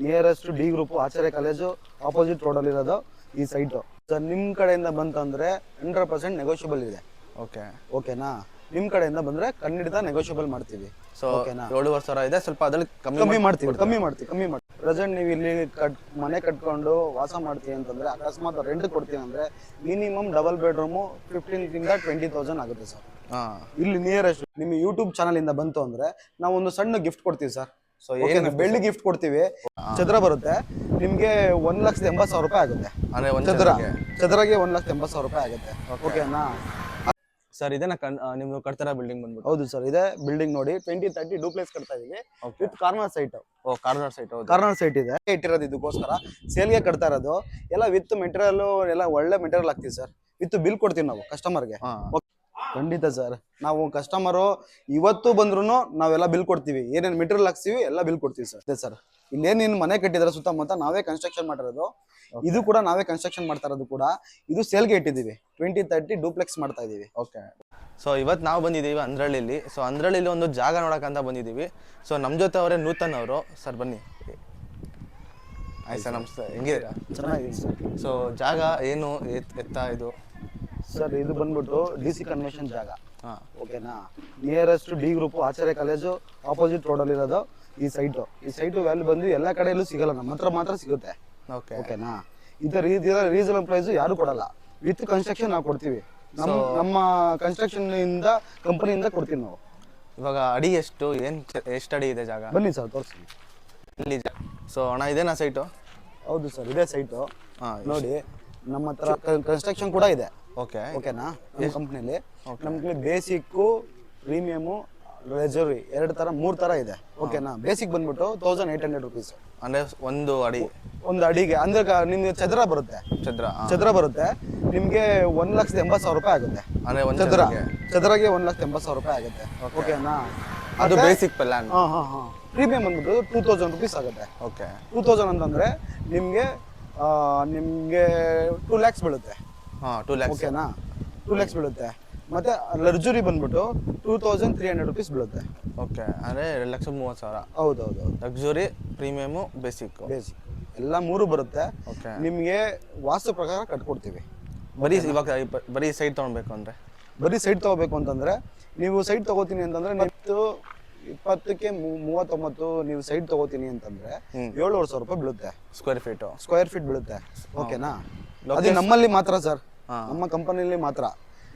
Nearest D group ಆಚಾರ್ಯ college opposite ರೋಡಲ್ಲಿ ಇರೋದು ಈ ಸೈಟು. ಸರ್ ನಿಮ್ಮ ಕಡೆಯಿಂದ ಬಂತಂದ್ರೆ 100% ನೆಗೋಷಿಯಬಲ್ ಇದೆ. ಓಕೆನಾ? ನಿಮ್ಮ ಕಡೆಯಿಂದ ಬಂದ್ರೆ ಖಂಡಿತ ನೆಗೋಷಿಯಬಲ್ ಮಾಡ್ತೀವಿ. ಸೊ 7,500 ಇದೆ, ಸ್ವಲ್ಪ ಅದ್ರಲ್ಲಿ ಕಮ್ಮಿ ಮಾಡ್ತೀವಿ. ಪ್ರೆಸೆಂಟ್ ನೀವು ಇಲ್ಲಿ ಮನೆ ಕಟ್ಕೊಂಡು ವಾಸ ಮಾಡ್ತೀವಿ ಅಂತಂದ್ರೆ, ಅಕಸ್ಮಾತ್ ರೆಂಟ್ ಕೊಡ್ತೀವಿ ಅಂದ್ರೆ ಮಿನಿಮಮ್ ಡಬಲ್ ಬೆಡ್ರೂಮು 15,000 to 20,000 ಆಗುತ್ತೆ ಸರ್. ಇಲ್ಲಿ ನಿಯರೆಸ್ಟ್ ನಿಮ್ಮ ಯೂಟ್ಯೂಬ್ ಚಾನಲ್ ಇಂದ ಬಂತು ಅಂದ್ರೆ ನಾವು ಒಂದು ಸಣ್ಣ ಗಿಫ್ಟ್ ಕೊಡ್ತೀವಿ ಸರ್. ಸೊ ಬೆಳ್ಳಿ ಗಿಫ್ಟ್ ಕೊಡ್ತೀವಿ. ಚದ್ರ ಬರುತ್ತೆ ನಿಮ್ಗೆ 1,80,000 ರೂಪಾಯಿ ಆಗುತ್ತೆ. ಚದರಗೆ 1,80,000 ರೂಪಾಯಿ ಆಗುತ್ತೆ. ಓಕೆನಾ ಸರ್? ಇದೇನಾ ನಿಮ್ಗೆ ಕಟ್ತಾರ ಬಿಲ್ಡಿಂಗ್ ಬಂದ್ಬಿಟ್ಟು? ಹೌದು ಸರ್, ಇದೆ ಬಿಲ್ಡಿಂಗ್ ನೋಡಿ 20-30 ಡೂಪ್ಲೆಕ್ಸ್ ಕಟ್ತಾ ಇದೀವಿ with corner site. Corner site ಇದೆ ಇಟ್ಟಿರೋದು. ಇದಕ್ಕೋಸ್ಕರ ಸೇಲ್ಗೆ ಕಟ್ತಾ ಇರೋದು. ಎಲ್ಲ ವಿತ್ ಮೆಟೀರಿಯಲ್, ಎಲ್ಲ ಒಳ್ಳೆ ಮೆಟೀರಿಯಲ್ ಹಾಕ್ತಿವಿ ಸರ್. ವಿತ್ ಬಿಲ್ ಕೊಡ್ತೀವಿ ನಾವು ಕಸ್ಟಮರ್ಗೆ. ಖಂಡಿತ ಸರ್, ನಾವು ಕಸ್ಟಮರು ಇವತ್ತು ಬಂದ್ರು ನಾವೆಲ್ಲ ಬಿಲ್ ಕೊಡ್ತೀವಿ. ಏನೇನು ಮೆಟೀರಿಯಲ್ ಹಾಕ್ತೀವಿ ಎಲ್ಲ ಬಿಲ್ ಕೊಡ್ತೀವಿ ಸರ್. ಅದೇ ಸರ್, ಇಲ್ಲೇನು ಮನೆ ಕಟ್ಟಿದ್ರೆ ಸುತ್ತಮುತ್ತ ನಾವೇ ಕನ್ಸ್ಟ್ರಕ್ಷನ್ ಮಾಡಿರೋದು. ಇದು ಕೂಡ ನಾವೇ ಕನ್ಸ್ಟ್ರಕ್ಷನ್ ಮಾಡ್ತಾ ಇರೋದು ಕೂಡ. ಇದು ಸೇಲ್ಗೆ ಇಟ್ಟಿದ್ದೀವಿ. 20-30 ಡೂಪ್ಲೆಕ್ಸ್ ಮಾಡ್ತಾ ಇದೀವಿ. ಓಕೆ. ಸೊ ಇವತ್ತು ನಾವು ಬಂದಿದ್ದೀವಿ ಅಂದ್ರಳ್ಳಿಲಿ. ಸೊ ಅಂದ್ರಳ್ಳಿಲಿ ಒಂದು ಜಾಗ ನೋಡೋಕ್ಕಂತ ಬಂದಿದ್ದೀವಿ. ಸೊ ನಮ್ಮ ಜೊತೆ ಅವರೇ ನೂತನ್ ಅವರು. ಸರ್ ಬನ್ನಿ. ಆಯ್ತು ಸರ್, ನಮಸ್ತೆ. ಹೆಂಗಿದ್ದೀರಾ? ಚೆನ್ನಾಗಿದೆ ಸರ್. ಸೊ ಜಾಗ ಏನು ಎತ್ತ ಇದು? ಸರ್ ಇದು ಬಂದ್ಬಿಟ್ಟು DC ಕನ್ವೆನ್ಷನ್ ಜಾಗ. ಓಕೆನಾ? ನಿಯರೆಸ್ಟ್ ಡಿ ಗ್ರೂಪ್ ಆಚಾರ್ಯ ಕಾಲೇಜು ಆಪೋಸಿಟ್ ರೋಡಲ್ಲಿ ಇರೋದು ಈ ಸೈಟು. ಈ ಸೈಟು ವ್ಯಾಲ್ಯೂ ಬಂದು ಎಲ್ಲ ಕಡೆಯಲ್ಲೂ ಸಿಗಲ್ಲ, ನಮ್ಮ ಹತ್ರ ಮಾತ್ರ ಸಿಗುತ್ತೆ. ಓಕೆನಾ? ಇದರ ರೀಸನಬಲ್ ಪ್ರೈಸ್ ಯಾರು ಕೊಡಲ್ಲ. ವಿತ್ ಕನ್ಸ್ಟ್ರಕ್ಷನ್ ನಾವು ಕೊಡ್ತೀವಿ. ನಮ್ಮ ಕನ್ಸ್ಟ್ರಕ್ಷನ್ ಇಂದ ಕಂಪನಿಯಿಂದ ಕೊಡ್ತೀವಿ ನಾವು. ಇವಾಗ ಅಡಿ ಎಷ್ಟು ಅಡಿ ಇದೆ ಜಾಗ? ಬನ್ನಿ ಸರ್ ತೋರಿಸ್ತೀನಿ. ಇಲ್ಲಿ ಸೊ ಅಣ್ಣ ಇದೇನಾ ಸೈಟು? ಹೌದು ಸರ್, ಇದೇ ಸೈಟು. ನೋಡಿ ನಮ್ಮ ಹತ್ರ ಕನ್ಸ್ಟ್ರಕ್ಷನ್ ಕೂಡ ಇದೆ. ಓಕೆನಾ? ನಮ್ಮ ಕಂಪ್ನಿಲಿ ನಮ್ಗೆ ಬೇಸಿಕ್ಕು, ಪ್ರೀಮಿಯಮು, ಲಕ್ಸುರಿ 3 ತರ ಇದೆ. ಓಕೆನಾ? ಬೇಸಿಕ್ ಬಂದ್ಬಿಟ್ಟು 1,800 ರುಪೀಸ್. ಅಂದ್ರೆ ಒಂದು ಅಡಿಗೆ ಅಂದ್ರೆ ನಿಮ್ಗೆ ಚದರ ಬರುತ್ತೆ. ನಿಮ್ಗೆ 1,80,000 ರೂಪಾಯಿ ಆಗುತ್ತೆ. ಚದರಗೆ 1,80,000 ರೂಪಾಯಿ ಆಗುತ್ತೆ. ಓಕೆನಾ? ಅದು ಬೇಸಿಕ್ ಪ್ಲಾನ್. ಪ್ರೀಮಿಯಂ ಬಂದ್ಬಿಟ್ಟು 2,000 ರುಪೀಸ್ ಆಗುತ್ತೆ. 2,000 ಅಂತಂದ್ರೆ ನಿಮ್ಗೆ 2 lakhs ಬೀಳುತ್ತೆ. 2 lakhs. ಓಕೆನಾ? 2 lakhs ಬೀಳುತ್ತೆ. ಮತ್ತೆ ಲಕ್ಸುರಿ ಬಂದ್ಬಿಟ್ಟು 2,300 ರುಪೀಸ್ ಬೀಳುತ್ತೆ. ಓಕೆ, ಅಂದ್ರೆ 2,30,000. ಹೌದೌದು. ಲಕ್ಸುರಿ, ಪ್ರೀಮಿಯಮು, ಬೇಸಿಕ್ ಎಲ್ಲ 3 ಬರುತ್ತೆ. ನಿಮ್ಗೆ ವಾಸ್ತು ಪ್ರಕಾರ ಕಟ್ಕೊಡ್ತೀವಿ. ಬರೀ ಸೈಟ್ ತಗೊಳ್ಬೇಕು ಅಂದ್ರೆ, ನೀವು ಸೈಟ್ ತಗೋತೀನಿ ಅಂತಂದ್ರೆ 20ಕ್ಕೆ 39 ನೀವು ಸೈಟ್ ತಗೋತೀನಿ ಅಂತಂದ್ರೆ 7,500 ರೂಪಾಯಿ ಬೀಳುತ್ತೆ. ಸ್ಕ್ವೇರ್ ಫೀಟ್ ಬೀಳುತ್ತೆ. ಓಕೆನಾ? ಅದು ನಮ್ಮಲ್ಲಿ ಮಾತ್ರ ಸರ್, ನಮ್ಮ ಕಂಪನಿಯಲ್ಲಿ ಮಾತ್ರ.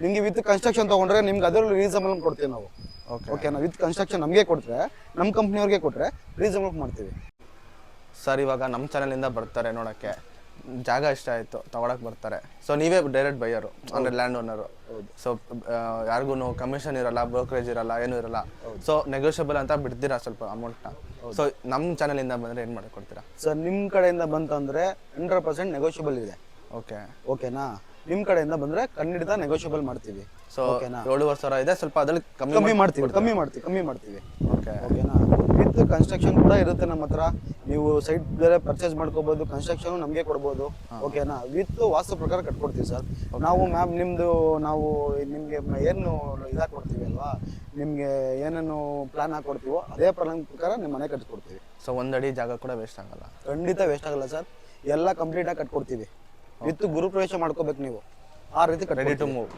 ನಿಮ್ಗೆ ವಿತ್ ಕನ್ಸ್ಟ್ರಕ್ಷನ್ ತಗೊಂಡ್ರೆ ನಿಮ್ಗೆ ಅದರಲ್ಲಿ ರೀಸನಬಲ್ ಕೊಡ್ತೀವಿ ನಾವು. ಓಕೆನಾ? ವಿತ್ ಕನ್ಸ್ಟ್ರಕ್ಷನ್ ನಮಗೆ ಕೊಟ್ರೆ, ನಮ್ಮ ಕಂಪ್ನಿಯವ್ರಿಗೆ ಕೊಟ್ರೆ ರೀಸನಬಲ್ ಮಾಡ್ತೀವಿ. ಸರ್ ಇವಾಗ ನಮ್ಮ ಚಾನಲಿಂದ ಬರ್ತಾರೆ ನೋಡೋಕ್ಕೆ, ಜಾಗ ಇಷ್ಟ ಆಯಿತು ತಗೊಳಕ್ಕೆ ಬರ್ತಾರೆ. ಸೊ ನೀವೇ ಡೈರೆಕ್ಟ್ ಬೈಯರು ಅಂದರೆ ಲ್ಯಾಂಡ್ ಓನರು. ಸೊ ಯಾರಿಗೂ ಕಮಿಷನ್ ಇರಲ್ಲ, ಬ್ರೋಕರೇಜ್ ಇರಲ್ಲ, ಏನೂ ಇರಲ್ಲ. ಸೊ ನೆಗೋಷಿಯಬಲ್ ಅಂತ ಬಿಡ್ತೀರಾ ಸ್ವಲ್ಪ ಅಮೌಂಟ್ನ. ಸೊ ನಮ್ಮ ಚಾನಲಿಂದ ಬಂದರೆ ಏನು ಮಾಡಿಕೊಡ್ತೀರಾ? ಸರ್ ನಿಮ್ಮ ಕಡೆಯಿಂದ ಬಂತಂದರೆ 100% ನೆಗೋಷಿಯಬಲ್ ಇದೆ. ಓಕೆನಾ? ನಿಮ್ಮ ಕಡೆಯಿಂದ ಬಂದರೆ ಖಂಡಿತ ನೆಗೋಷಿಯಬಲ್ ಮಾಡ್ತೀವಿ. ಸೊ 7,500 ಇದೆ, ಸ್ವಲ್ಪ ಅದ್ರಲ್ಲಿ ಕಮ್ಮಿ ಮಾಡ್ತೀವಿ. ಓಕೆನಾ? ವಿತ್ ಕನ್ಸ್ಟ್ರಕ್ಷನ್ ಕೂಡ ಇರುತ್ತೆ ನಮ್ಮ ಹತ್ರ. ನೀವು ಸೈಟ್ ಬೇರೆ ಪರ್ಚೇಸ್ ಮಾಡ್ಕೋಬಹುದು, ಕನ್ಸ್ಟ್ರಕ್ಷನ್ ನಮಗೆ ಕೊಡ್ಬೋದು. ಓಕೆನಾ? ವಿತ್ ವಾಸ್ತು ಪ್ರಕಾರ ಕಟ್ಕೊಡ್ತೀವಿ ಸರ್. ನಾವು ನಾವು ನಿಮ್ಗೆ ಏನು ಕೊಡ್ತೀವಿ ಅಲ್ವಾ, ನಿಮ್ಗೆ ಏನೇನು ಪ್ಲಾನ್ ಹಾಕೊಡ್ತೀವೋ ಅದೇ ಪ್ಲಾನ್ ಪ್ರಕಾರ ನಿಮ್ಮ ಮನೆ ಕಟ್ಕೊಡ್ತೀವಿ. ಸೊ 1 ಅಡಿ ಜಾಗ ಕೂಡ ವೇಸ್ಟ್ ಆಗಲ್ಲ? ಖಂಡಿತ ವೇಸ್ಟ್ ಆಗಲ್ಲ ಸರ್. ಎಲ್ಲ ಕಂಪ್ಲೀಟ್ ಆಗಿ ಕಟ್ಕೊಡ್ತೀವಿ. ವಿತ್ ಗುರುಪ್ರವೇಶ ಮಾಡ್ಕೋಬೇಕು ನೀವು, ಆ ರೀತಿ ರೆಡಿ ಟು ಮೂವ್.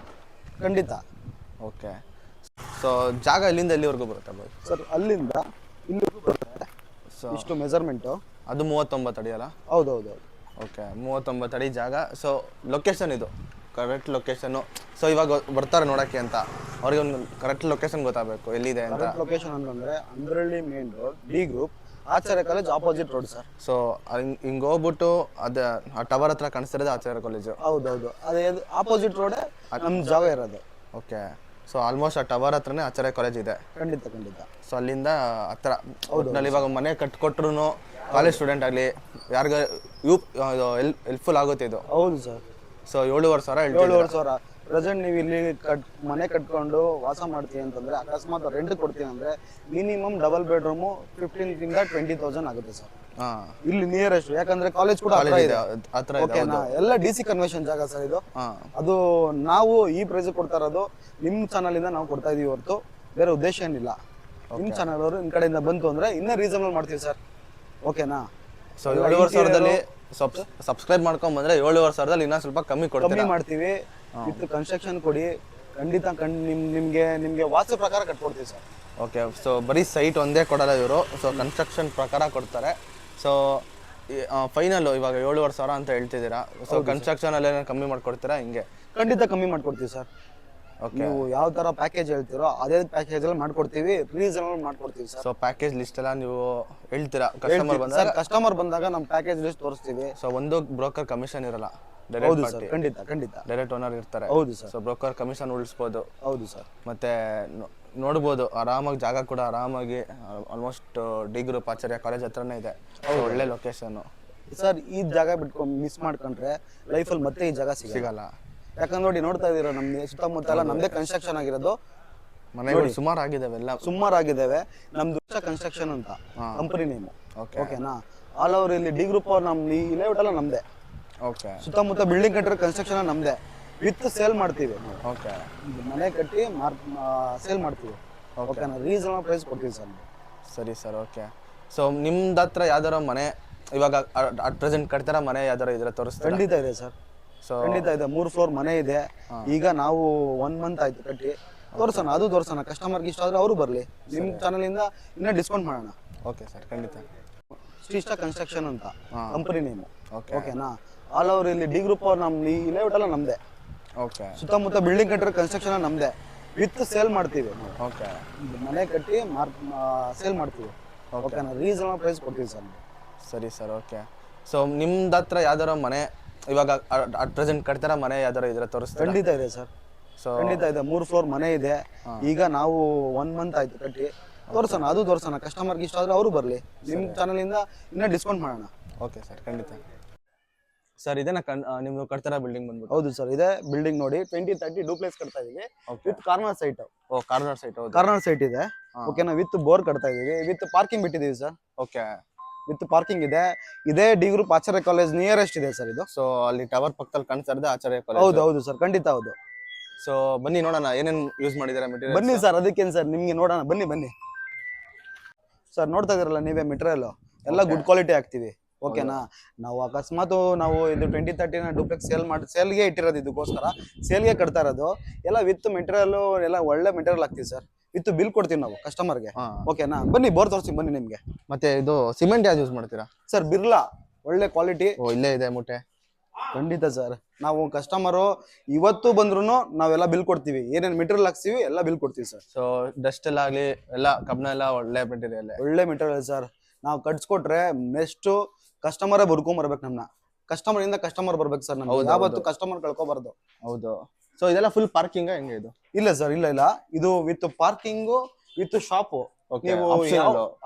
ಖಂಡಿತ. ಓಕೆ. ಸೊ ಜಾಗ ಎಲ್ಲಿಂದ ಎಲ್ಲಿವರೆಗೂ ಬರುತ್ತೆ ಸರ್? ಅಲ್ಲಿಂದ ಇಲ್ಲಿವರೆಗೂ ಬರುತ್ತೆ. ಸೊ ಇಷ್ಟು ಮೆಜರ್ಮೆಂಟು. ಅದು 39 ಅಡಿ ಅಲ್ಲ? ಹೌದೌದು. ಓಕೆ, 39 ಅಡಿ ಜಾಗ. ಸೊ ಲೊಕೇಶನ್ ಇದು ಕರೆಕ್ಟ್ ಲೊಕೇಶನ್ನು. ಸೊ ಇವಾಗ ಬರ್ತಾರೆ ನೋಡೋಕ್ಕೆ ಅಂತ, ಅವ್ರಿಗೆ ಒಂದು ಕರೆಕ್ಟ್ ಲೊಕೇಶನ್ ಗೊತ್ತಾಗಬೇಕು ಎಲ್ಲಿದೆ ಅಂತ. ಲೊಕೇಶನ್ ಅಂತಂದರೆ Andrahalli main road, D group Acharya college opposite road sir. So ಹಿಂಗೆ ಹೋಗ್ಬಿಟ್ಟು ಅದು ಆ ಟವರ್ ಹತ್ರ ಕಾಣಿಸ್ತಿರೋದು ಆಚಾರ್ಯ ಕಾಲೇಜು? ಹೌದೌದು, ಅದೇ ಆಪೋಸಿಟ್ ರೋಡೇ ನಮ್ಮ ಜಾಗ ಇರೋದು. ಓಕೆ. ಸೊ ಆಲ್ಮೋಸ್ಟ್ ಆ ಟವರ್ ಹತ್ರನೇ ಆಚಾರ್ಯ ಕಾಲೇಜ್ ಇದೆ. ಖಂಡಿತ. ಸೊ ಅಲ್ಲಿಂದ ಹತ್ರ ಒಟ್ಟಿನಲ್ಲಿ ಇವಾಗ ಮನೆ ಕಟ್ಕೊಟ್ರು ಕಾಲೇಜ್ ಸ್ಟೂಡೆಂಟ್ ಆಗಲಿ ಯಾರಿಗ ಹೆಲ್ಪ್ಫುಲ್ ಆಗುತ್ತೆ ಇದು. ಹೌದು ಸರ್. ಸೊ 7,500 ಪ್ರೆಸೆಂಟ್ ನೀವು ಇಲ್ಲಿ ಮನೆ ಕಟ್ಕೊಂಡು ವಾಸ ಮಾಡ್ತೀವಿ ಅಂತಂದ್ರೆ, ಅಕಸ್ಮಾತ್ ರೆಂಟ್ ಕೊಡ್ತೀವಿ ಅಂದ್ರೆ ಮಿನಿಮಮ್ ಡಬಲ್ ಬೆಡ್ರೂಮು 15,000 to 20,000 ಆಗುತ್ತೆ ಸರ್. ಇಲ್ಲಿ ನಿಯರೆಸ್ಟ್, ಯಾಕಂದ್ರೆ ಕಾಲೇಜ್ ಕೂಡ ಓಕೆನಾ? ಎಲ್ಲ DC ಕನ್ವೆನ್ಷನ್ ಜಾಗ ಸರ್ ಇದು. ಅದು ನಾವು ಈ ಪ್ರೈಸ್ ಕೊಡ್ತಾ ಇರೋದು ನಿಮ್ಮ ಚಾನಲ್ ಇಂದ ನಾವು ಕೊಡ್ತಾ ಇದೀವಿ ಹೊರತು ಬೇರೆ ಉದ್ದೇಶ ಏನಿಲ್ಲ. ನಿಮ್ಮ ಚಾನಲ್ ಅವರು ನಿಮ್ಮ ಕಡೆಯಿಂದ ಬಂತು ಅಂದ್ರೆ ಇನ್ನೂ ರೀಸನಬಲ್ ಮಾಡ್ತೀವಿ ಸರ್. ಓಕೆನಾ? ಸೊ 7,500 ಸಬ್ಸ್ಕ್ರೈಬ್ ಮಾಡ್ಕೊಂಡ್ ಬಂದ್ರೆ 7,500 ಇನ್ನೂ ಸ್ವಲ್ಪ ಕಮ್ಮಿ ಕೊಡ್ತೀರಾ? ಮಾಡ್ತೀವಿ. ವಿತ್ ಕನ್ಸ್ಟ್ರಕ್ಷನ್ ಕೊಡಿ, ಖಂಡಿತ ನಿಮ್ಗೆ ವಾಸ್ತು ಪ್ರಕಾರ ಕಟ್ಕೊಡ್ತೀವಿ ಸರ್. ಓಕೆ, ಸೊ ಬರೀ ಸೈಟ್ ಒಂದೇ ಕೊಡಲ್ಲ ಇವರು, ಸೊ ಕನ್ಸ್ಟ್ರಕ್ಷನ್ ಪ್ರಕಾರ ಕೊಡ್ತಾರೆ. ಸೊ ಫೈನಲ್ ಇವಾಗ 7,500 ಅಂತ ಹೇಳ್ತಿದ್ದೀರಾ, ಸೊ ಕನ್ಸ್ಟ್ರಕ್ಷನ್ ಅಲ್ಲಿ ಕಮ್ಮಿ ಮಾಡ್ಕೊಡ್ತೀರಾ ಹಿಂಗೆ? ಖಂಡಿತ ಕಮ್ಮಿ ಮಾಡ್ಕೊಡ್ತೀವಿ ಸರ್. ನೀವು ಯಾವ ತರ ಪ್ಯಾಕೇಜ್ ಹೇಳ್ತೀರೋ ಅದೇ ಪ್ಯಾಕೇಜ್ ಅಲ್ಲಿ ಮಾಡ್ಕೊಡ್ತೀವಿ, ರೀಸನಬಲ್ ಮಾಡ್ಕೊಡ್ತೀವಿ ಸರ್. ಸೊ ಪ್ಯಾಕೇಜ್ ಲಿಸ್ಟ್ ಎಲ್ಲ ನೀವು ಹೇಳ್ತೀರಾ ಕಸ್ಟಮರ್ ಬಂದಾಗ ನಮ್ಮ ಪ್ಯಾಕೇಜ್ ಲಿಸ್ಟ್ ತೋರಿಸ್ತೀವಿ. ಸೊ ಒಂದು ಬ್ರೋಕರ್ ಕಮಿಷನ್ ಇರಲ್ಲ, ಹೌದು ಸರ್, ಖಂಡಿತ ಡೈರೆಕ್ಟ್ ಓನರ್ ಇರ್ತಾರೆ. ಹೌದು ಸರ್. ಸೊ ಬ್ರೋಕರ್ ಕಮಿಷನ್ ಉಳಿಸ್ಬೋದು. ಹೌದು ಸರ್. ಮತ್ತೆ ನೋಡ್ಬೋದು ಆರಾಮಾಗಿ, ಜಾಗ ಕೂಡ ಆರಾಮಾಗಿ almost D group Acharya college ಹತ್ರನೇ ಇದೆ. ಒಳ್ಳೆ ಲೊಕೇಶನ್ ಸರ್. ಈ ಜಾಗ ಬಿಟ್ಕೊಂಡು ಮಿಸ್ ಮಾಡ್ಕೊಂಡ್ರೆ ಲೈಫಲ್ಲಿ ಮತ್ತೆ ಈ ಜಾಗ ಸಿಗಲ್ಲ. ಯಾಕಂದ್ರೆ ನೋಡಿ, ನೋಡ್ತಾ ಇದೀರ ನಮ್ದು ಸುತ್ತಮುತ್ತ ಎಲ್ಲ ನಮ್ದೇ ಕನ್ಸ್ಟ್ರಕ್ಷನ್ ಆಗಿರೋದು ಮನೆಗಳು ಸುಮಾರು ಆಗಿದ್ದಾವೆ. ನಮ್ದು ಕನ್ಸ್ಟ್ರಕ್ಷನ್ ಅಂತ ಕಂಪನಿ ನೇಮು. ಓಕೆನಾ? ಆಲ್ ಓವರ್ ಇಲ್ಲಿ ಡಿ ಗ್ರೂಪ್ ಅವ್ರು ನಮ್ಮ ಈ ಲೇಔಟ್ ಎಲ್ಲ ನಮ್ದೇ. ಓಕೆ. ಸುತ್ತಮುತ್ತ ಬಿಲ್ಡಿಂಗ್ ಕಟ್ಟಿರೋ ಕನ್ಸ್ಟ್ರಕ್ಷನ್ ನಮ್ದೇ. ವಿತ್ ಸೇಲ್ ಮಾಡ್ತೀವಿ. ಓಕೆ. ಮನೆ ಕಟ್ಟಿ ಸೇಲ್ ಮಾಡ್ತೀವಿ. ಓಕೆನಾ? ರೀಸನಬಲ್ ಪ್ರೈಸ್ ಕೊಡ್ತೀವಿ ಸರ್. ಸರಿ ಸರ್, ಓಕೆ. ಸೊ ನಿಮ್ದು ಹತ್ರ ಯಾವ್ದಾರ ಮನೆ ಇವಾಗ ಅಟ್ ಪ್ರೆಸೆಂಟ್ ಕಟ್ತಾರ ಮನೆ ಯಾವ್ದಾರ ಇದ್ರೆ ತೋರಿಸ್ತಾರೆ? ಖಂಡಿತ ಇದೆ ಸರ್. ಸೊ ಖಂಡಿತ ಇದೆ. 3 ಫ್ಲೋರ್ ಮನೆ ಇದೆ. ಈಗ ನಾವು 1 ಮಂತ್ ಆಯ್ತು ಕಟ್ಟಿ. ತೋರ್ಸೋಣ ಕಸ್ಟಮರ್ಗೆ ಇಷ್ಟ ಆದ್ರೆ ಅವರು ಬರಲಿ. ನಿಮ್ಮ ಚಾನಲ್ ಇಂದ ಇನ್ನೂ ಡಿಸ್ಕೌಂಟ್ ಮಾಡೋಣ. ಓಕೆ ಸರ್, ಖಂಡಿತ. ಶ್ರೀಷ್ಟ ಕನ್ಸ್ಟ್ರಕ್ಷನ್ ಅಂತ ಕಂಪನಿ ನೇಮು. ಓಕೆನಾ? ಆಲ್ ಓವರ್ ಇಲ್ಲಿ ಡಿ ಗ್ರೂಪ್ ಅವ್ರು ನಮ್ಮ ಈ ಲೇಔಟ್ ಎಲ್ಲ ನಮ್ದೇ. ಓಕೆ. ಸುತ್ತಮುತ್ತ ಬಿಲ್ಡಿಂಗ್ ಕಟ್ಟಿರೋ ಕನ್ಸ್ಟ್ರಕ್ಷನ್ ನಮ್ದೇ. ವಿತ್ ಸೇಲ್ ಮಾಡ್ತೀವಿ. ಓಕೆ. ಮನೆ ಕಟ್ಟಿ ಸೇಲ್ ಮಾಡ್ತೀವಿ. ಓಕೆನಾ? ರೀಸನಬಲ್ ಪ್ರೈಸ್ ಕೊಡ್ತೀವಿ ಸರ್. ಸರಿ ಸರ್, ಓಕೆ. ಸೊ ನಿಮ್ದು ಹತ್ರ ಯಾವ್ದಾರ ಮನೆ ಇವಾಗ ಅಟ್ ಪ್ರೆಸೆಂಟ್ ಕಟ್ತಾರ ಮನೆ ಯಾವ್ದಾರ ಇದ್ರೆ ತೋರಿಸ್ತಾರೆ? ಖಂಡಿತ ಇದೆ ಸರ್. ಸೊ ಖಂಡಿತ ಇದೆ. 3 ಫ್ಲೋರ್ ಮನೆ ಇದೆ. ಈಗ ನಾವು 1 ಮಂತ್ ಆಯ್ತು ಕಟ್ಟಿ. ತೋರ್ಸೋಣ ಕಸ್ಟಮರ್ಗೆ ಇಷ್ಟ ಆದ್ರೆ ಅವರು ಬರಲಿ. ನಿಮ್ಮ ಚಾನಲ್ ಇಂದ ಇನ್ನೂ ಡಿಸ್ಕೌಂಟ್ ಮಾಡೋಣ. ಓಕೆ ಸರ್, ಖಂಡಿತ. ಸರ್ ಇದೇನಾ ನಿಮ್ದು ಕಟ್ತಾರ ಬಿಲ್ಡಿಂಗ್ ಬಂದ್ಬಿಟ್ಟು? ಹೌದು ಸರ್, ಇದೆ ಬಿಲ್ಡಿಂಗ್ ನೋಡಿ. 20-30 ಡೂಪ್ಲೆಕ್ಸ್ ಕಟ್ತಾ ಇದೀವಿ. With corner site. Corner site ಇದೆ. ಓಕೆನಾ? ವಿತ್ ಬೋರ್ ಕಟ್ತಾ ಇದೀವಿ. ವಿತ್ ಪಾರ್ಕಿಂಗ್ ಬಿಟ್ಟಿದೀವಿ ಸರ್. ಓಕೆ. ವಿತ್ ಪಾರ್ಕಿಂಗ್ ಇದೆ. ಇದೇ D group Acharya college nearest ಇದೆ ಸರ್ ಇದು. ಸೊ ಅಲ್ಲಿ ಟವರ್ ಪಕ್ಕದಲ್ಲಿ ಕಾಣಿಸ್ತಾ ಇರೋದು ಆಚಾರ್ಯ ಕಾಲೇಜ್? ಹೌದು ಸರ್, ಖಂಡಿತ ಹೌದು. ಸೊ ಬನ್ನಿ ನೋಡೋಣ ಏನೇನ್ ಯೂಸ್ ಮಾಡಿದಾರೆ ಮೆಟೀರಿಯಲ್. ಬನ್ನಿ ಸರ್, ಅದಕ್ಕೇನು ಸರ್, ನಿಮ್ಗೆ ನೋಡೋಣ. ಬನ್ನಿ ಸರ್. ನೋಡ್ತಾ ಇದೀರಲ್ಲ ನೀವೇ, ಮೆಟೀರಿಯಲ್ ಎಲ್ಲ ಗುಡ್ ಕ್ವಾಲಿಟಿ ಹಾಕ್ತಿವಿ. ಓಕೆನಾ? ನಾವು ಅಕಸ್ಮಾತ್ ನಾವು ಇದು 20-30 ಡೂಪ್ಲೆಕ್ಸ್ ಸೇಲ್ಗೆ ಇಟ್ಟಿರೋದು. ಇದಕ್ಕೋಸ್ಕರ ಸೇಲ್ಗೆ ಕಟ್ತಾ ಇರೋದು. ಎಲ್ಲ ವಿತ್ ಮೆಟೀರಿಯಲ್ ಎಲ್ಲ ಒಳ್ಳೆ ಮೆಟೀರಿಯಲ್ ಹಾಕ್ತಿವಿ ಸರ್. ವಿತ್ ಬಿಲ್ ಕೊಡ್ತೀವಿ ನಾವು ಕಸ್ಟಮರ್ಗೆ. ಓಕೆನಾ? ಬನ್ನಿ ಬೋರ್ ತೋರಿಸ್ತೀನಿ ಬನ್ನಿ ನಿಮ್ಗೆ. ಮತ್ತೆ ಇದು ಸಿಮೆಂಟ್ ಯಾವ್ದು ಯೂಸ್ ಮಾಡ್ತೀರಾ ಸರ್? ಬಿರ್ಲಾ, ಒಳ್ಳೆ ಕ್ವಾಲಿಟಿ. ಇಲ್ಲೇ ಇದೆ ಮೂಟೆ. ಖಂಡಿತ ಸರ್. ನಾವು ಕಸ್ಟಮರು ಇವತ್ತು ಬಂದ್ರು ನಾವೆಲ್ಲ ಬಿಲ್ ಕೊಡ್ತೀವಿ. ಏನೇನು ಮೆಟೀರಿಯಲ್ ಹಾಕ್ತೀವಿ ಎಲ್ಲ ಬಿಲ್ ಕೊಡ್ತೀವಿ ಸರ್. ಸೊ ಡಸ್ಟ್ ಎಲ್ಲ ಆಗ್ಲಿ ಎಲ್ಲ ಕಬ್ಣ ಎಲ್ಲ ಒಳ್ಳೆ ಮೆಟೀರಿಯಲ್ ಸರ್. ನಾವು ಕಟ್ಸ್ಕೊಟ್ರೆ ನೆಕ್ಸ್ಟ್ ಕಸ್ಟಮರೇ ಬರ್ಕೊಂಬರ್ಬೇಕು. ಕಸ್ಟಮರ್ ಇಂದ ಕಸ್ಟಮರ್ ಬರ್ಬೇಕು ಸರ್. ನಮ್ಗೆ ಯಾವತ್ತು ಕಸ್ಟಮರ್ ಕಳ್ಕೊಬಾರ್ದು. ಹೌದು. ಸೊ ಇದೆಲ್ಲ ಫುಲ್ ಪಾರ್ಕಿಂಗ್ ಹೆಂಗೆ ಇದು? ಇಲ್ಲ ಸರ್, ಇಲ್ಲ. ಇದು ವಿತ್ ಪಾರ್ಕಿಂಗು ವಿತ್ ಶಾಪ್. ನೀವು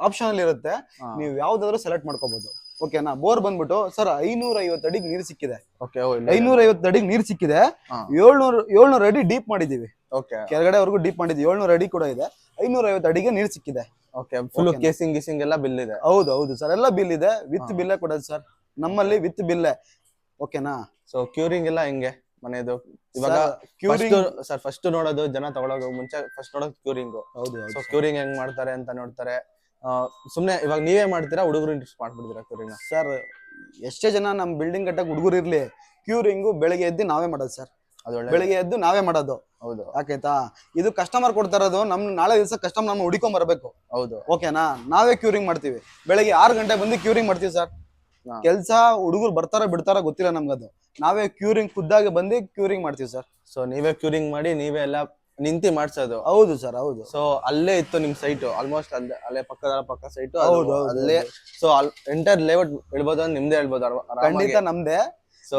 ಆಪ್ಷನ್ ಇರುತ್ತೆ. ನೀವು ಯಾವ್ದಾದ್ರು ಸೆಲೆಕ್ಟ್ ಮಾಡ್ಕೋಬಹುದು. ಓಕೆನಾ? ಬೋರ್ ಬಂದ್ಬಿಟ್ಟು ಸರ್ 550 ಅಡಿಗೆ ನೀರು ಸಿಕ್ಕಿದೆ. 550 ಅಡಿಗೆ ನೀರು ಸಿಕ್ಕಿದೆ. 700 ಅಡಿ ಡೀಪ್ ಮಾಡಿದೀವಿ. ಕೆಳಗಡೆವರೆಗೂ ಡೀಪ್ ಮಾಡಿದ್ವಿ. 700 ಅಡಿ ಕೂಡ ಇದೆ. 550 ಅಡಿಗೆ ನೀರು ಸಿಕ್ಕಿದೆ. ಫುಲ್ ಕೇಸಿಂಗ್ ಎಲ್ಲ ಬಿಲ್ ಇದೆ? ಹೌದು ಸರ್, ಎಲ್ಲ ಬಿಲ್ ಇದೆ. ವಿತ್ ಬಿಲ್ಲೇ ಕೊಡೋದು ಸರ್ ನಮ್ಮಲ್ಲಿ, ವಿತ್ ಬಿಲ್ಲೇ. ಓಕೆನಾ? ಸೊ ಕ್ಯೂರಿಂಗ್ ಎಲ್ಲ ಹೆಂಗೆ ಮನೆದು? ಇವಾಗ ಸರ್ ಫಸ್ಟ್ ನೋಡೋದು ಜನ ತಗೊಳ್ಳೋದು ಮುಂಚೆ ಫಸ್ಟ್ ನೋಡೋದು ಕ್ಯೂರಿಂಗ್. ಸೊ ಕ್ಯೂರಿಂಗ್ ಹೆಂಗ್ ಮಾಡ್ತಾರೆ ಅಂತ ನೋಡ್ತಾರೆ. ಸುಮ್ನೆ ಇವಾಗ ನೀವೇ ಮಾಡ್ತೀರಾ, ಹುಡುಗರು ಮಾಡ್ಬಿಡ್ತೀರಾ ಕ್ಯೂರಿಂಗ್? ಸರ್ ಎಷ್ಟೇ ಜನ ನಮ್ ಬಿಲ್ಡಿಂಗ್ ಕಟ್ಟಕ್ ಹುಡುಗರು ಇರ್ಲಿ, ಕ್ಯೂರಿಂಗು ಬೆಳಿಗ್ಗೆ ಎದ್ದು ನಾವೇ ಮಾಡೋದು ಸರ್. ಬೆಳಿಗ್ಗೆ ಎದ್ದು ನಾವೇ ಮಾಡೋದು. ಹೌದು. ಯಾಕೈತಾ? ಇದು ಕಸ್ಟಮರ್ ಕೊಡ್ತಾ ಇರೋದು. ನಾಳೆ ದಿವಸ ಕಸ್ಟಮರ್ ನಮ್ಮ ಹುಡುಕೊಂಡ್ ಬರ್ಬೇಕು. ಹೌದು. ಓಕೆನಾ? ನಾವೇ ಕ್ಯೂರಿಂಗ್ ಮಾಡ್ತೀವಿ. ಬೆಳಿಗ್ಗೆ 6 ಗಂಟೆ ಬಂದು ಕ್ಯೂರಿಂಗ್ ಮಾಡ್ತೀವಿ ಸರ್. ಕೆಲ್ಸ ಹುಡುಗರು ಬರ್ತಾರ ಬಿಡ್ತಾರ ಗೊತ್ತಿಲ್ಲ ನಮ್ಗದು. ನಾವೇ ಕ್ಯೂರಿಂಗ್ ಖುದ್ದಾಗಿ ಬಂದು ಕ್ಯೂರಿಂಗ್ ಮಾಡ್ತೀವಿ ಸರ್. ಸೊ ನೀವೇ ಕ್ಯೂರಿಂಗ್ ಮಾಡಿ ನೀವೇ ಎಲ್ಲ ನಿಂತಿ ಮಾಡ್ಸೋದು? ಹೌದು ಸರ್, ಹೌದು. ಸೊ ಅಲ್ಲೇ ಇತ್ತು ನಿಮ್ ಸೈಟ್? ಆಲ್ಮೋಸ್ಟ್ ಅಲ್ಲೇ ಪಕ್ಕ ಸೈಟ್? ಹೌದು, ಅಲ್ಲೇ. ಸೊ ಎಂಟರ್ ಲೇಔಟ್ ಹೇಳ್ಬೋದು, ನಿಮ್ದೇ ಹೇಳ್ಬೋದು? ಖಂಡಿತ ನಮ್ದೇ. ಸೊ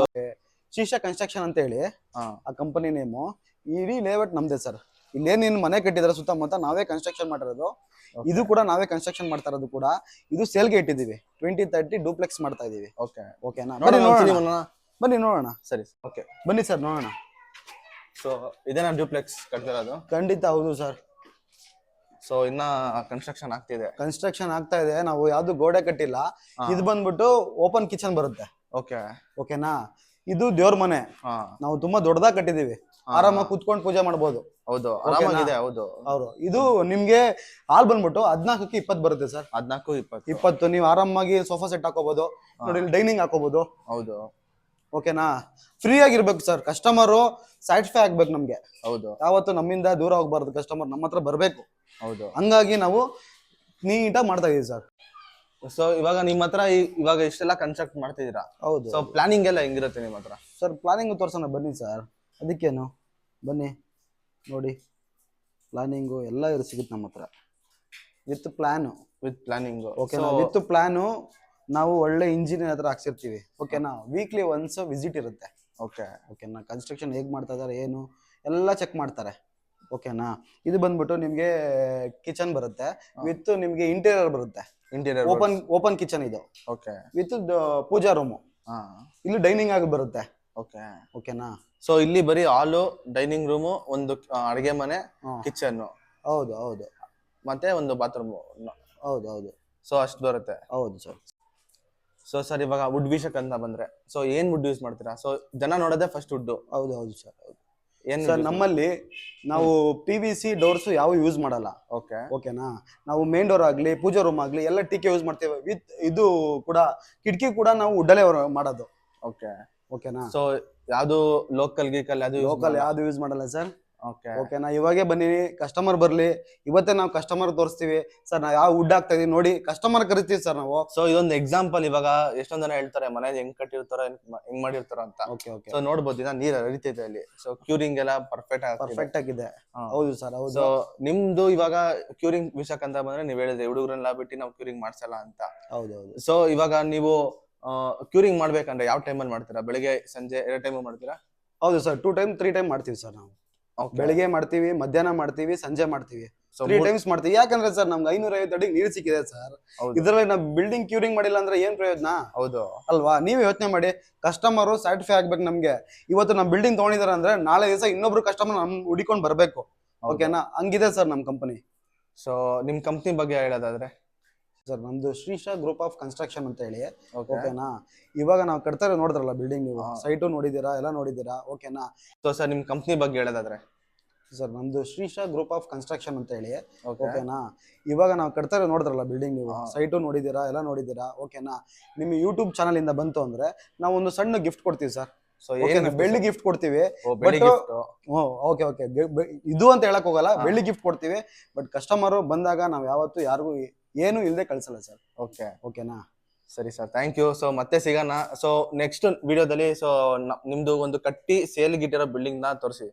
ಶ್ರೀಶ ಕನ್ಸ್ಟ್ರಕ್ಷನ್ ಅಂತ ಹೇಳಿ ಆ ಕಂಪನಿ ನೇಮು. ಇಡೀ ಲೇಔಟ್ ನಮ್ದೇ ಸರ್. ಇಲ್ಲೇನ್ ಮನೆ ಕಟ್ಟಿದಾರೆ ಸುತ್ತಮುತ್ತ ನಾವೇ ಕನ್ಸ್ಟ್ರಕ್ಷನ್ ಮಾಡಿರೋದು. ಇದು ಕೂಡ ನಾವೇ ಕನ್ಸ್ಟ್ರಕ್ಷನ್ ಮಾಡ್ತಾ ಇರೋದು ಕೂಡ. ಇದು ಸೇಲ್ಗೆ ಇಟ್ಟಿದೀವಿ. 20-30 ಡೂಪ್ಲೆಕ್ಸ್ ಮಾಡ್ತಾ ಇದೀವಿ. ಓಕೆನಾ? ಬನ್ನಿ ನೋಡೋಣ. ಸರಿ, ಓಕೆ, ಬನ್ನಿ ಸರ್ ನೋಡೋಣ. ಸೊ ಇದೇನಾ ಡೂಪ್ಲೆಕ್ಸ್ ಕಟ್ತಿರೋದು? ಖಂಡಿತ ಹೌದು ಸರ್. ಸೊ ಇನ್ನ ಕನ್ಸ್ಟ್ರಕ್ಷನ್ ಆಗ್ತಾ ಇದೆ. ನಾವು ಯಾವ್ದು ಗೋಡೆ ಕಟ್ಟಿಲ್ಲ. ಇದು ಬಂದ್ಬಿಟ್ಟು ಓಪನ್ ಕಿಚನ್ ಬರುತ್ತೆ. ಓಕೆನಾ? ಇದು ದೇವ್ರ ಮನೆ, ಹಾ ನಾವು ತುಂಬಾ ದೊಡ್ಡದಾಗಿ ಕಟ್ಟಿದೀವಿ, ಆರಾಮಾಗಿ ಕುತ್ಕೊಂಡು ಪೂಜೆ ಮಾಡ್ಬೋದು. ಹೌದು ಆರಾಮಾಗಿದೆ. ಹೌದು ಇದು ನಿಮ್ಗೆ ಹಾಲ್ ಬಂದ್ಬಿಟ್ಟು 14ಕ್ಕೆ 20 ಬರುತ್ತೆ ಸರ್. 14-20. 20 ನೀವು ಆರಾಮಾಗಿ ಸೋಫಾ ಸೆಟ್ ಹಾಕೋಬಹುದು, ನೋಡಿ ಡೈನಿಂಗ್ ಹಾಕೋಬಹುದು. ಹೌದು ಓಕೆನಾ. ಫ್ರೀ ಆಗಿರ್ಬೇಕು ಸರ್, ಕಸ್ಟಮರು ಸ್ಯಾಟಿಸ್ಫೈ ಆಗ್ಬೇಕು ನಮ್ಗೆ. ಹೌದು ಯಾವತ್ತು ನಮ್ಮಿಂದ ದೂರ ಹೋಗ್ಬಾರ್ದು, ಕಸ್ಟಮರ್ ನಮ್ಮ ಹತ್ರ ಬರ್ಬೇಕು. ಹೌದು. ಹಂಗಾಗಿ ನಾವು ನೀಟಾಗಿ ಮಾಡ್ತಾ ಇದೀವಿ ಸರ್. ಸೊ ಇವಾಗ ನಿಮ್ಮ ಹತ್ರ ಇವಾಗ ಇಷ್ಟೆಲ್ಲ ಕನ್ಸ್ಟ್ರಕ್ಟ್ ಮಾಡ್ತಿದ್ದೀರಾ. ಹೌದು ಸೊ ಪ್ಲಾನಿಂಗ್ ಎಲ್ಲ ಹೆಂಗಿರುತ್ತೆ ನಿಮ್ಮ ಹತ್ರ? ಸರ್ ಪ್ಲಾನಿಂಗ್ ತೋರ್ಸೋಣ ಬನ್ನಿ ಸರ್. ಅದಕ್ಕೇನು, ಬನ್ನಿ ನೋಡಿ, ಪ್ಲಾನಿಂಗು ಎಲ್ಲ ಸಿಗುತ್ತೆ ನಮ್ಮ ಹತ್ರ ವಿತ್ ಪ್ಲಾನು. With planning. ಓಕೆನಾ. ವಿತ್ ಪ್ಲಾನು ನಾವು ಒಳ್ಳೆ ಇಂಜಿನಿಯರ್ ಹತ್ರ ಹಾಕ್ಸಿರ್ತೀವಿ. ಓಕೆನಾ. ವೀಕ್ಲಿ ಒನ್ಸ್ ವಿಸಿಟ್ ಇರುತ್ತೆ. ಓಕೆನಾ. ಕನ್ಸ್ಟ್ರಕ್ಷನ್ ಹೇಗೆ ಮಾಡ್ತಾ ಇದಾರೆ ಏನು ಎಲ್ಲ ಚೆಕ್ ಮಾಡ್ತಾರೆ. ಓಕೆನಾ. ಇದು ಬಂದ್ಬಿಟ್ಟು ನಿಮ್ಗೆ ಕಿಚನ್ ಬರುತ್ತೆ, ವಿತ್ ನಿಮ್ಗೆ ಇಂಟೀರಿಯರ್ ಬರುತ್ತೆ. ಇಂಟೀರಿಯರ್ ಓಪನ್ ಕಿಚನ್ ಇದು. ಓಕೆ. With pooja room. ಇಲ್ಲಿ ಡೈನಿಂಗ್ ಆಗಿ ಬರುತ್ತೆ. ಓಕೆ. ಓಕೆನಾ. ಸೊ ಇಲ್ಲಿ ಬರೀ ಹಾಲು, ಡೈನಿಂಗ್ ರೂಮು, ಒಂದು ಅಡಿಗೆ ಮನೆ, ಕಿಚನ್. ಹೌದು ಹೌದು. ಮತ್ತೆ ಒಂದು ಬಾತ್ರೂಮ್. ಹೌದು ಹೌದು. ಸೊ ಅಷ್ಟು ಬರುತ್ತೆ. ಹೌದು ಸರ್. ಸೊ ಸರ್ ಇವಾಗ ವುಡ್ ವಿಷಯಕ್ಕೆ ಅಂತ ಬಂದ್ರೆ, ಸೊ ಏನ್ ವುಡ್ ಯೂಸ್ ಮಾಡ್ತೀರಾ? ಸೊ ಜನ ನೋಡೋದೇ ಫಸ್ಟ್ ವುಡ್. ಹೌದು ಹೌದು ಸರ್. ಹೌದು ಏನ್ ಸರ್, ನಮ್ಮಲ್ಲಿ ನಾವು PVC ಡೋರ್ಸ್ ಯಾವ ಯೂಸ್ ಮಾಡಲ್ಲ. ಓಕೆ. ಓಕೆನಾ. ನಾವು ಮೇನ್ ಡೋರ್ ಆಗ್ಲಿ, ಪೂಜಾ ರೂಮ್ ಆಗ್ಲಿ ಎಲ್ಲ ಟಿಕೆ ಯೂಸ್ ಮಾಡ್ತೇವೆ. ವಿತ್ ಇದು ಕೂಡ ಕಿಟಕಿ ಕೂಡ ನಾವು ವುಡ್ಡಲ್ಲೇ ಮಾಡೋದು. ಓಕೆ. ಓಕೆನಾ. ಸೊ ಯಾವ್ದು ಲೋಕಲ್ ಗೀಕಲ್ ಯಾವ್ದು ಯೂಸ್ ಮಾಡಲ್ಲ ಸರ್. ಓಕೆ. ಓಕೆನಾ. ಇವಾಗೇ ಬನ್ನಿ, ಕಸ್ಟಮರ್ ಬರ್ಲಿ, ಇವತ್ತೇ ನಾವು ಕಸ್ಟಮರ್ ತೋರಿಸ್ತೀವಿ ಸರ್. ನಾವು ಯಾವ ವುಡ್ ಹಾಕ್ತಾ ಇದೀವಿ ನೋಡಿ, ಕಸ್ಟಮರ್ ಕರಿತೀವಿ ಸರ್ ನಾವು. ಸೊ ಇದೊಂದು ಎಕ್ಸಾಂಪಲ್. ಇವಾಗ ಎಷ್ಟೊಂದ್ ಜನ ಹೇಳ್ತಾರೆ ಮನೆ ಹೆಂಗ್ ಕಟ್ಟಿರ್ತಾರೋ ಹೆಂಗ್ ಮಾಡಿರ್ತಾರೋ ಅಂತ. Okay okay. ಸೊ ನೋಡ್ಬೋದು ಇನ್ನ ನೀರ್ ಹರಿತೈತೆ ಅಲ್ಲಿ. ಸೊ ಕ್ಯೂರಿಂಗ್ ಎಲ್ಲ ಪರ್ಫೆಕ್ಟ್ ಆಗಿದೆ. ಹೌದು ಸರ್. ಹೌದು. ಸೊ ನಿಮ್ದು ಇವಾಗ ಕ್ಯೂರಿಂಗ್ ವಿಷಯಕ್ಕೆ ಅಂತ ಬಂದ್ರೆ ನೀವ್ ಹೇಳಿದ್ರೆ ಹುಡುಗರನ್ನೆಲ್ಲ ಬಿಟ್ಟು ನಾವು ಕ್ಯೂರಿಂಗ್ ಮಾಡ್ಸಲ್ಲ ಅಂತ. ಹೌದು ಹೌದು. ಸೊ ಇವಾಗ ನೀವು ಕ್ಯೂರಿಂಗ್ ಮಾಡ್ಬೇಕಂದ್ರೆ ಯಾವ ಟೈಮಲ್ಲಿ ಮಾಡ್ತೀರಾ? ಬೆಳಿಗ್ಗೆ ಸಂಜೆ 2 ಟೈಮ್ ಮಾಡ್ತೀರಾ? ಹೌದು ಸರ್. 2 ಟೈಮ್ 3 ಟೈಮ್ ಮಾಡ್ತೀವಿ ಸರ್ ನಾವು. ಬೆಳಿಗ್ಗೆ ಮಾಡ್ತೀವಿ, ಮಧ್ಯಾಹ್ನ ಮಾಡ್ತೀವಿ, ಸಂಜೆ ಮಾಡ್ತೀವಿ. 3 ಟೈಮ್ಸ್ ಮಾಡ್ತೀವಿ. ಯಾಕಂದ್ರೆ ಸರ್ ನಮ್ಗೆ 550 ಅಡಿಗೆ ನೀರು ಸಿಕ್ಕಿದೆ ಸರ್. ಇದ್ರಲ್ಲಿ ನಾವು ಬಿಲ್ಡಿಂಗ್ ಕ್ಯೂರಿಂಗ್ ಮಾಡಿಲ್ಲ ಅಂದ್ರೆ ಏನ್ ಪ್ರಯೋಜನ? ಹೌದು ಅಲ್ವಾ. ನೀವೇ ಯೋಚನೆ ಮಾಡಿ, ಕಸ್ಟಮರ್ ಸ್ಯಾಟಿಸ್ಫೈ ಆಗ್ಬೇಕು ನಮ್ಗೆ. ಇವತ್ತು ನಮ್ ಬಿಲ್ಡಿಂಗ್ ತಗೊಂಡಿದಾರೆ ಅಂದ್ರೆ ನಾಳೆ ದಿವಸ ಇನ್ನೊಬ್ರು ಕಸ್ಟಮರ್ ನಮ್ ಹುಡಿಕೊಂಡು ಬರ್ಬೇಕು. ಓಕೆನಾ. ಹಂಗಿದೆ ಸರ್ ನಮ್ ಕಂಪನಿ. ಸೊ ನಿಮ್ ಕಂಪ್ನಿ ಬಗ್ಗೆ ಹೇಳೋದಾದ್ರೆ ಸರ್, ನಮ್ದು ಶ್ರೀಶಾ ಗ್ರೂಪ್ ಆಫ್ ಕನ್ಸ್ಟ್ರಕ್ಷನ್ ಅಂತ ಹೇಳಿ. ಓಕೆನಾ. ಇವಾಗ ನಾವು ಕಟ್ತಾರೆ ನೋಡಿದ್ರಲ್ಲ ಬಿಲ್ಡಿಂಗ್, ನೀವು ಸೈಟು ನೋಡಿದೀರಾ, ಎಲ್ಲ ನೋಡಿದೀರಾ. ಓಕೆನಾ. ಸೊ ಸರ್ ನಿಮ್ ಕಂಪ್ನಿ ಬಗ್ಗೆ ಹೇಳೋದಾದ್ರೆ ಸರ್, ನಮ್ದು ಶ್ರೀಶಾ ಗ್ರೂಪ್ ಆಫ್ ಕನ್ಸ್ಟ್ರಕ್ಷನ್ ಅಂತ ಹೇಳಿ. ಓಕೆನಾ. ಇವಾಗ ನಾವು ಕಟ್ತಾರೆ ನೋಡಿದ್ರಲ್ಲ ಬಿಲ್ಡಿಂಗ್, ನೀವು ಸೈಟು ನೋಡಿದೀರಾ, ಎಲ್ಲ ನೋಡಿದೀರಾ. ಓಕೆನಾ. ನಿಮ್ಮ ಯೂಟ್ಯೂಬ್ ಚಾನಲ್ ಇಂದ ಬಂತು ಅಂದ್ರೆ ನಾವು ಒಂದು ಸಣ್ಣ ಗಿಫ್ಟ್ ಕೊಡ್ತೀವಿ ಸರ್. ಸೊ ಬೆಳ್ಳಿ ಗಿಫ್ಟ್ ಕೊಡ್ತೀವಿ. Okay okay. ಇದು ಅಂತ ಹೇಳಕ್ ಹೋಗಲ್ಲ, ಬೆಳ್ಳಿ ಗಿಫ್ಟ್ ಕೊಡ್ತೀವಿ. ಬಟ್ ಕಸ್ಟಮರ್ ಬಂದಾಗ ನಾವ್ ಯಾವತ್ತು ಯಾರಿಗೂ ಏನು ಇಲ್ಲದೆ ಕಳ್ಸಲ್ಲ ಸರ್. ಓಕೆ. ಓಕೆನಾ. ಸರಿ ಸರ್, ಥ್ಯಾಂಕ್ ಯು. ಸೊ ಮತ್ತೆ ಸಿಗೋಣ. ಸೊ ನೆಕ್ಸ್ಟ್ ವಿಡಿಯೋದಲ್ಲಿ ಸೊ ನಿಮ್ದು ಒಂದು ಕಟ್ಟಿ ಸೇಲ್ಗಿಟ್ಟಿರೋ ಬಿಲ್ಡಿಂಗ್ ನ ತೋರಿಸಿ.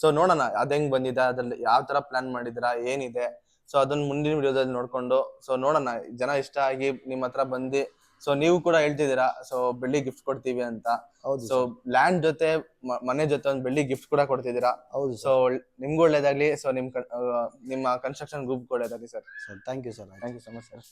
ಸೊ ನೋಡೋಣ ಅದ್ ಹೆಂಗ್ ಬಂದಿದೆ, ಅದ್ರಲ್ಲಿ ಯಾವ ತರ ಪ್ಲಾನ್ ಮಾಡಿದಿರಾ, ಏನಿದೆ. ಸೊ ಅದನ್ನ ಮುಂದಿನ ವಿಡಿಯೋದಲ್ಲಿ ನೋಡ್ಕೊಂಡು ಸೊ ನೋಡೋಣ. ಜನ ಇಷ್ಟ ಆಗಿ ನಿಮ್ಮ ಹತ್ರ ಬಂದು, ಸೊ ನೀವು ಕೂಡ ಹೇಳ್ತಿದ್ದೀರಾ ಸೊ ಬೆಳ್ಳಿ ಗಿಫ್ಟ್ ಕೊಡ್ತೀವಿ ಅಂತ. ಸೊ ಲ್ಯಾಂಡ್ ಜೊತೆ ಮನೆ ಜೊತೆ ಒಂದು ಬೆಳ್ಳಿ ಗಿಫ್ಟ್ ಕೂಡ ಕೊಡ್ತಿದ್ದೀರಾ. ಹೌದು. ಸೊ ನಿಮ್ಗೂ ಒಳ್ಳೇದಾಗ್ಲಿ. ಸೊ ನಿಮ್ಮ ಕನ್ಸ್ಟ್ರಕ್ಷನ್ ಗ್ರೂಪ್ ಒಳ್ಳೇದಾಗ್ಲಿ sir. Thank you sir. Thank you so much sir.